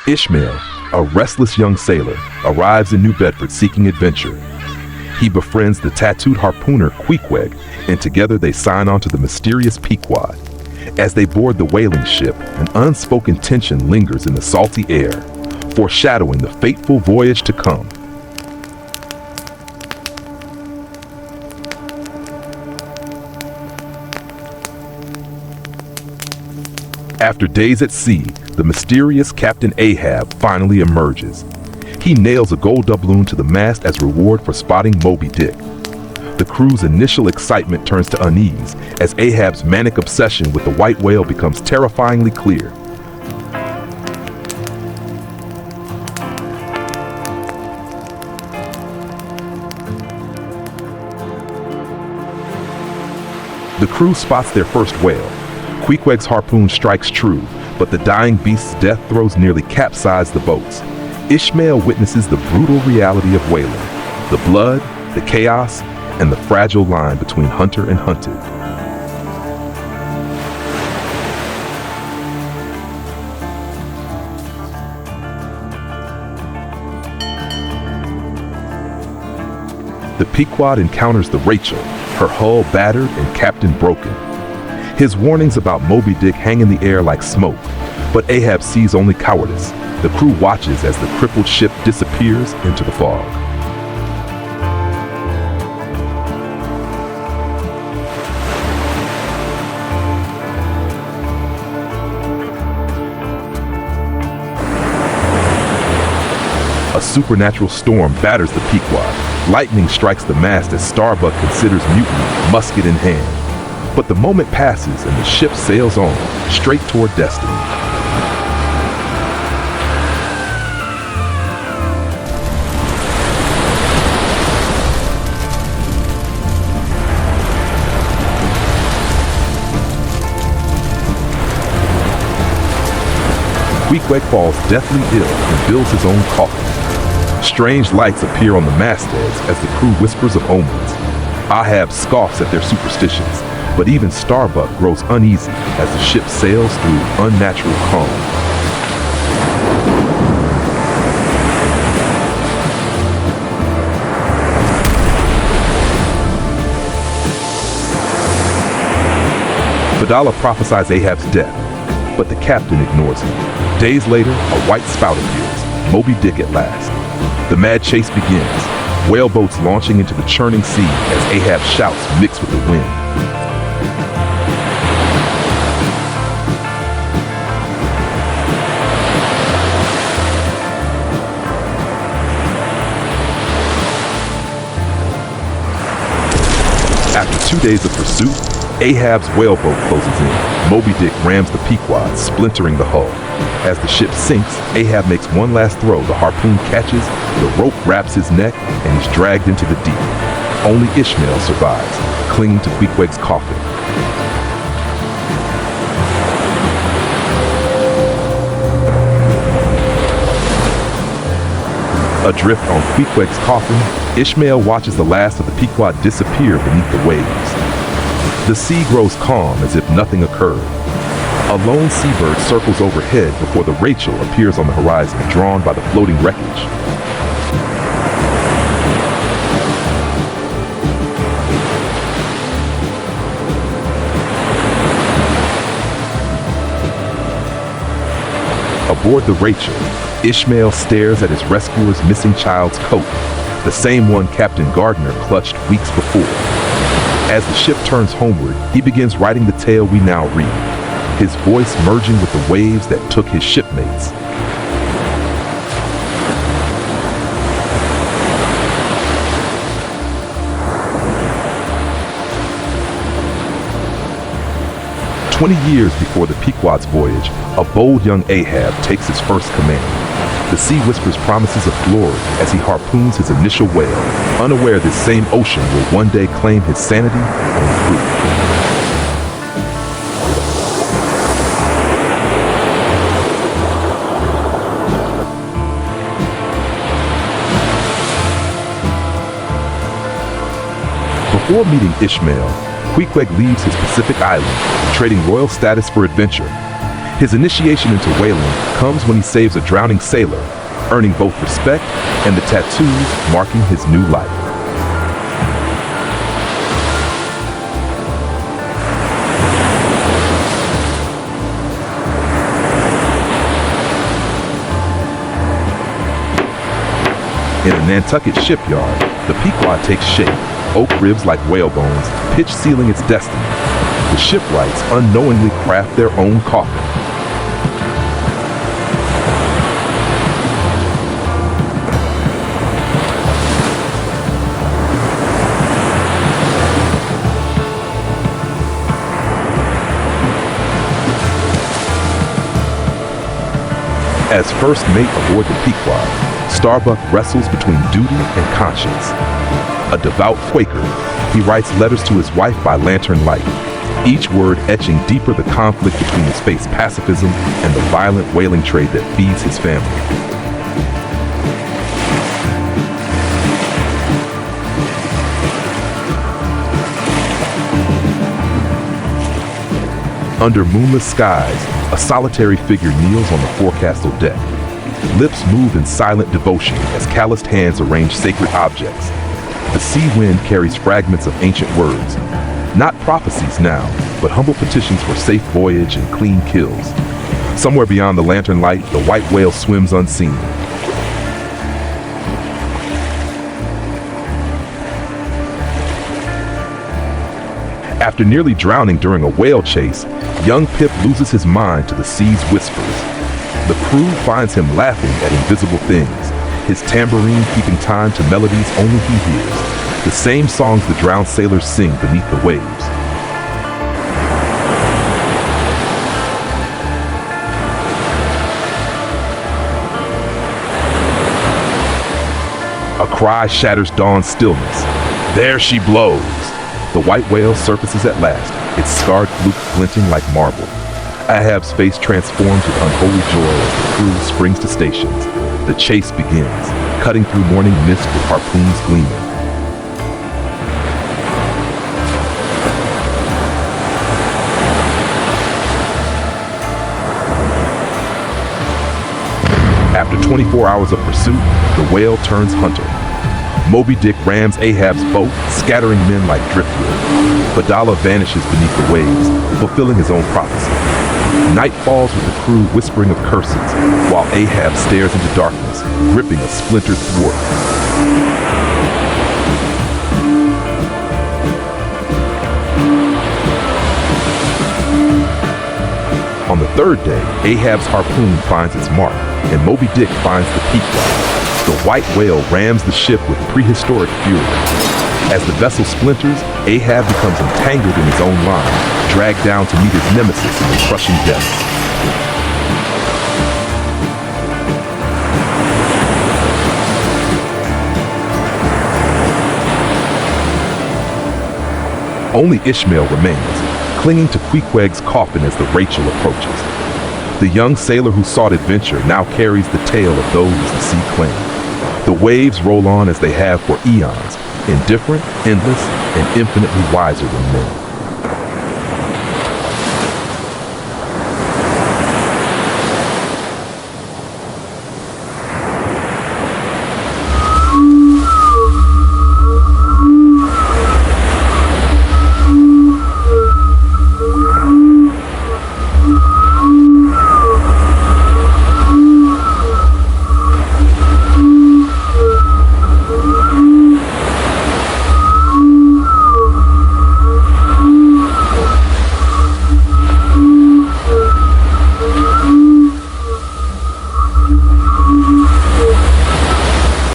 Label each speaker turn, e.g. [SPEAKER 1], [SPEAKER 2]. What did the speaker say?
[SPEAKER 1] Ishmael, a restless young sailor, arrives in New Bedford seeking adventure. He befriends the tattooed harpooner Pequod, and together they sign on to the mysterious Pequod. As they board the whaling ship, an unspoken tension lingers in the salty air, foreshadowing the fateful voyage to come. After days at sea, the mysterious Captain Ahab finally emerges. He nails a gold doubloon to the mast as reward for spotting Moby-Dick. The crew's initial excitement turns to unease as Ahab's manic obsession with the white whale becomes terrifyingly clear. The crew spots their first whale. Pequod's harpoon strikes true, but the dying beast's death throes nearly capsize the boats. Ishmael witnesses the brutal reality of whaling, the blood, the chaos, and the fragile line between hunter and hunted. The Pequod encounters the Rachel, her hull battered and captain broken. His warnings about Moby-Dick hang in the air like smoke, but Ahab sees only cowardice. The crew watches as the crippled ship disappears into the fog. A supernatural storm batters the Pequod. Lightning strikes the mast as Starbuck considers mutiny, musket in hand. But the moment passes and the ship sails on, straight toward destiny. Pequod falls deathly ill and builds his own coffin. Strange lights appear on the mastheads as the crew whispers of omens. Ahab scoffs at their superstitions, but even Starbuck grows uneasy as the ship sails through unnatural calm. Fadallah prophesies Ahab's death, but the captain ignores him. Days later, a white spout appears, Moby-Dick at last. The mad chase begins, whaleboats launching into the churning sea as Ahab shouts mix with the wind. After 2 days of pursuit, Ahab's whaleboat closes in. Moby-Dick rams the Pequod, splintering the hull. As the ship sinks, Ahab makes one last throw. The harpoon catches, the rope wraps his neck, and he's dragged into the deep. Only Ishmael survives, clinging to Pequod's coffin. Adrift on Pequod's coffin, Ishmael watches the last of the Pequod disappear beneath the waves. The sea grows calm as if nothing occurred. A lone seabird circles overhead before the Rachel appears on the horizon, drawn by the floating wreckage. Aboard the Rachel, Ishmael stares at his rescuer's missing child's coat, the same one Captain Gardner clutched weeks before. As the ship turns homeward, he begins writing the tale we now read, his voice merging with the waves that took his shipmates. "20 years before the Pequod's voyage, a bold young Ahab takes his first command. The sea whispers promises of glory as he harpoons his initial whale, unaware this same ocean will one day claim his sanity and crew. Before meeting Ishmael, Pequod leaves his Pacific island, trading royal status for adventure. His initiation into whaling comes when he saves a drowning sailor, earning both respect and the tattoos marking his new life. In a Nantucket shipyard, the Pequod takes shape, oak ribs like whale bones, pitch sealing its destiny. The shipwrights unknowingly craft their own coffin. As first mate aboard the Pequod, Starbuck wrestles between duty and conscience. A devout Quaker, he writes letters to his wife by lantern light, each word etching deeper the conflict between his faith's pacifism and the violent whaling trade that feeds his family. Under moonless skies, a solitary figure kneels on the forecastle deck. Lips move in silent devotion as calloused hands arrange sacred objects. The sea wind carries fragments of ancient words, not prophecies now, but humble petitions for safe voyage and clean kills. Somewhere beyond the lantern light, the white whale swims unseen. After nearly drowning during a whale chase, young Pip loses his mind to the sea's whispers. The crew finds him laughing at invisible things, his tambourine keeping time to melodies only he hears, the same songs the drowned sailors sing beneath the waves. A cry shatters dawn's stillness. There she blows! The white whale surfaces at last, its scarred fluke glinting like marble. Ahab's face transforms with unholy joy as the crew springs to stations. The chase begins, cutting through morning mist with harpoons gleaming. After 24 hours of pursuit, the whale turns hunter. Moby-Dick rams Ahab's boat, scattering men like driftwood. Fadala vanishes beneath the waves, fulfilling his own prophecy. Night falls with the crew whispering of curses, while Ahab stares into darkness, gripping a splintered thwart. On the third day, Ahab's harpoon finds its mark, and Moby-Dick finds the Pequod. The white whale rams the ship with prehistoric fury. As the vessel splinters, Ahab becomes entangled in his own line, dragged down to meet his nemesis in the crushing depths. Only Ishmael remains, clinging to Queequeg's coffin as the Rachel approaches. The young sailor who sought adventure now carries the tale of those the sea claimed. The waves roll on as they have for eons, indifferent, endless, and infinitely wiser than men.